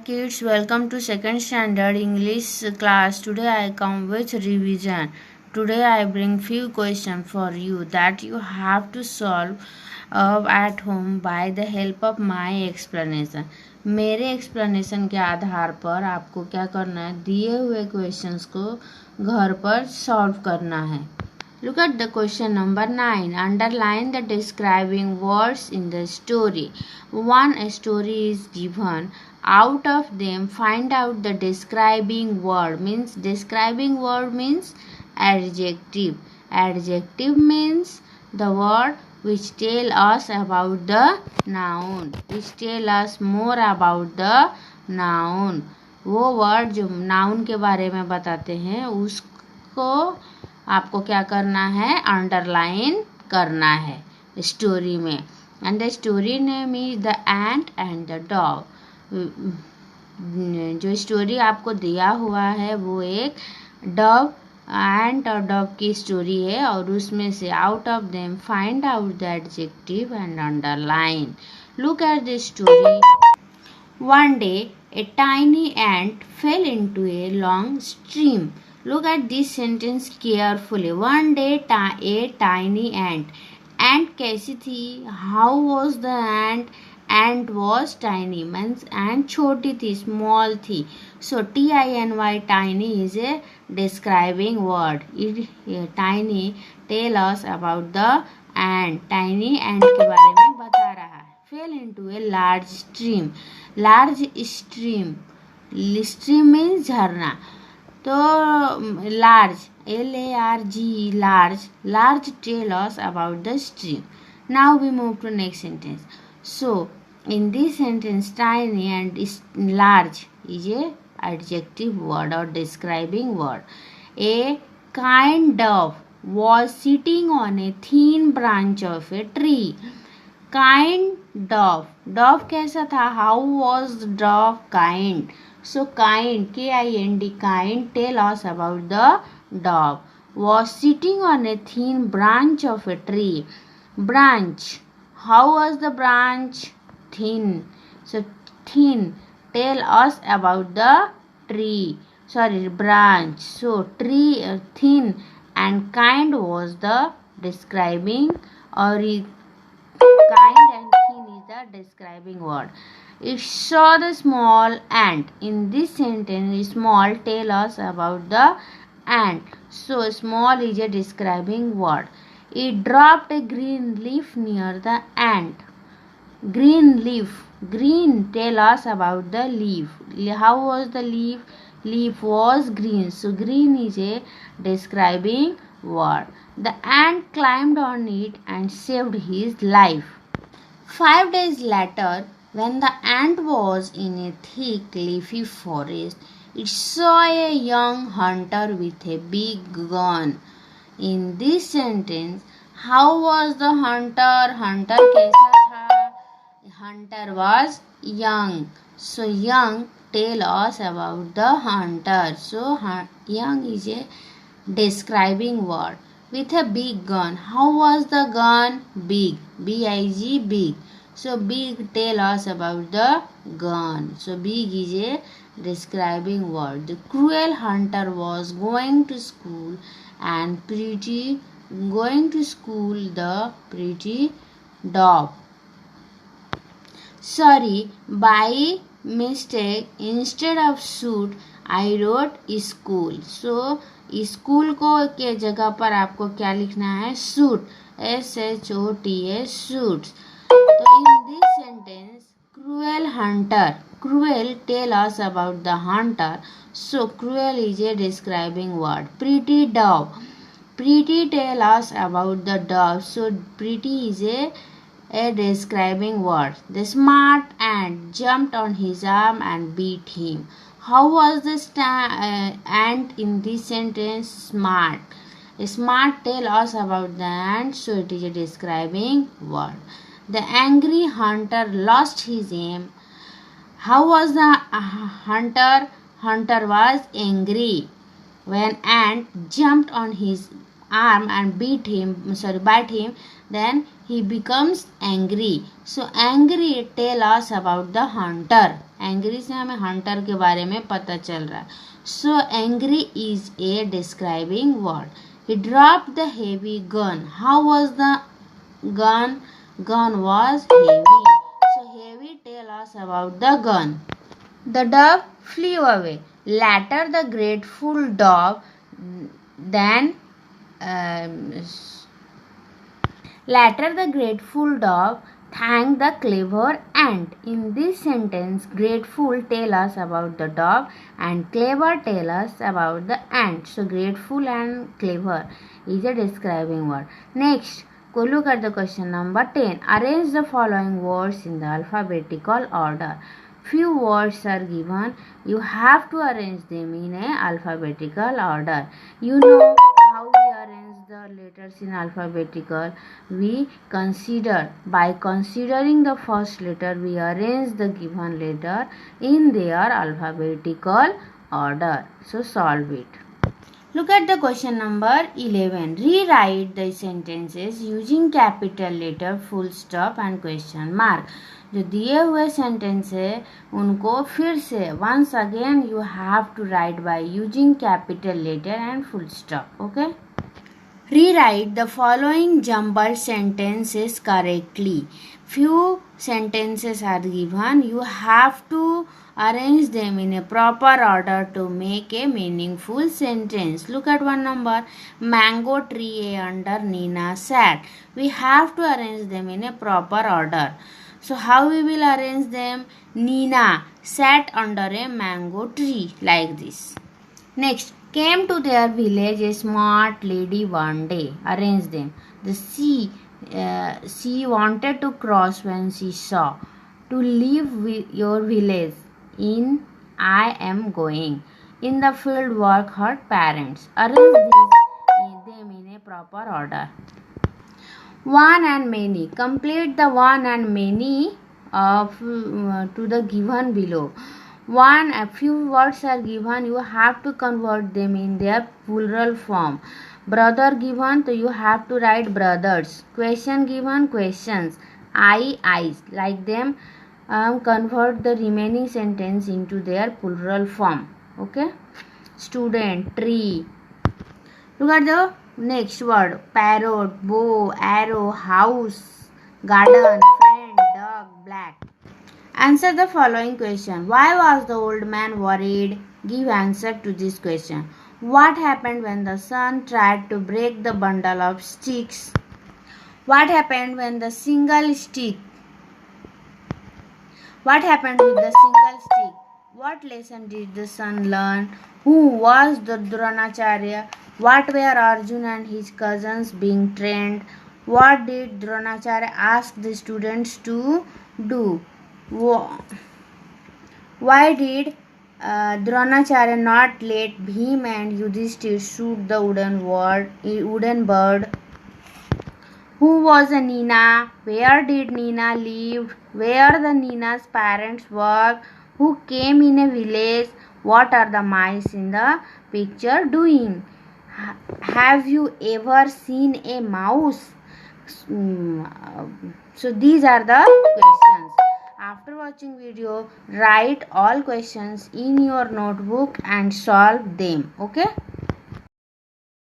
Kids, welcome to second standard English class. Today I come with revision. Today I bring few questions for you that you have to solve at home by the help of my explanation. मेरे explanation के आधार पर आपको क्या करना है, दिए हुए questions को घर पर solve करना है. Look at the question number 9. Underline the describing words in the story. One story is given. Out of them, find out the describing word. Describing word means adjective. Adjective means the word which tell us about the noun. Which tell us more about the noun. वो word जो noun के बारे में बताते हैं उसको आपको क्या करना है, अंडरलाइन करना है स्टोरी में. And the story name is the ant and the dog. जो स्टोरी आपको दिया हुआ है वो एक डॉग एंट और डॉग की स्टोरी है और उसमें से out of them find out the adjective and underline. Look at the story. One day a tiny ant fell into a long stream. Look at this sentence carefully. One day a tiny ant. Ant कैसी थी? How was the ant? Ant was tiny. Means ant छोटी थी, small थी. So tiny, tiny is a describing word. Tiny tell us about the ant. Tiny ant के बारे में बता रहा है. Fell into a large stream. Large stream. Stream means झरना. तो large, large, large tell us about the stream. Now we move to next sentence. So in this sentence, tiny and large is a adjective word or describing word. A kind dove was sitting on a thin branch of a tree. Kind dove. Dove कैसा था? How was dove kind? So kind, K-I-N-D, kind tell us about the dove. Was sitting on a thin branch of a tree. Branch. How was the branch? Thin. So thin tell us about the tree. Branch. So tree thin and kind was the describing or kind and thin is the describing word. It saw the small ant. In this sentence, small tell us about the ant. So small is a describing word. It dropped a green leaf near the ant. Green leaf. Green tell us about the leaf. How was the leaf? Leaf was green. So green is a describing word. The ant climbed on it and saved his life. 5 days later, when the ant was in a thick leafy forest, it saw a young hunter with a big gun. In this sentence, how was the hunter? Hunter कैसा था? Hunter was young. So young tell us about the hunter. So young is a describing word. With a big gun. How was the gun? Big. B-I-G, big. So big tell us about the gun. So big is a describing word. The cruel hunter was going to school and the pretty dog. Sorry, by mistake instead of suit I wrote school. So school को के जगह पर आपको क्या लिखना है? Suit. SHOOT, suits. तो in this sentence cruel hunter. Cruel tell us about the hunter. So cruel is a describing word. Pretty dove. Pretty tell us about the dove. So pretty is a describing word. The smart ant jumped on his arm and beat him. How was the ant in this sentence? Smart. Smart tell us about the ant, so it is a describing word. The angry hunter lost his aim. How was the hunter? Hunter was angry. When ant jumped on his arm and bite him, then he becomes angry. So angry tell us about the hunter. Angry से हमें Hunter के बारे में पता चल रहा है. So angry is a describing word. He drop the heavy gun. How was the gun? Gun was heavy. So heavy tell us about the gun. The dove flew away. Later the grateful dove then later the grateful dove thanked the clever ant. In this sentence, grateful tell us about the dove and clever tell us about the ant. So grateful and clever is a describing word. Next, go look at the question number 10. Arrange the following words in the alphabetical order. Few words are given. You have to arrange them in a alphabetical order. You know how we arrange the letters in alphabetical. By considering the first letter, we arrange the given letter in their alphabetical order. So solve it. Look at the question number 11. Rewrite the sentences using capital letter, full stop and question mark. जो दिए हुए sentence है उनको फिर से once again you have to write by using capital letter and full stop. Okay. Rewrite the following jumbled sentences correctly. Few sentences are given. You have to arrange them in a proper order to make a meaningful sentence. Look at one number. Mango tree under Nina sat. We have to arrange them in a proper order. So how we will arrange them? Nina sat under a mango tree like this. Next, came to their village a smart lady one day. Arrange them. The she wanted to cross when she saw. To leave your village in I am going. In the field work her parents. Arrange them in a proper order. One and many. Complete the one and many to the given below. A few words are given. You have to convert them in their plural form. Brother given, so you have to write brothers. Question given, questions. Eyes. Like them, convert the remaining sentence into their plural form. Okay. Student, tree. Look at the next word. Parrot, bow, arrow, house, garden, friend, dog, black. Answer the following question. Why was the old man worried? Give answer to this question. What happened when the son tried to break the bundle of sticks? What happened when the single stick? What happened with the single stick? What lesson did the son learn? Who was the Dronacharya? What were Arjun and his cousins being trained? What did Dronacharya ask the students to do? Why did Dronacharya not let Bhim and Yudhishthir shoot the wooden bird? Who was a Nina? Where did Nina live? Where the Nina's parents work? Who came in a village? What are the mice in the picture doing? Have you ever seen a mouse? So these are the questions. After watching video, write all questions in your notebook and solve them. Okay.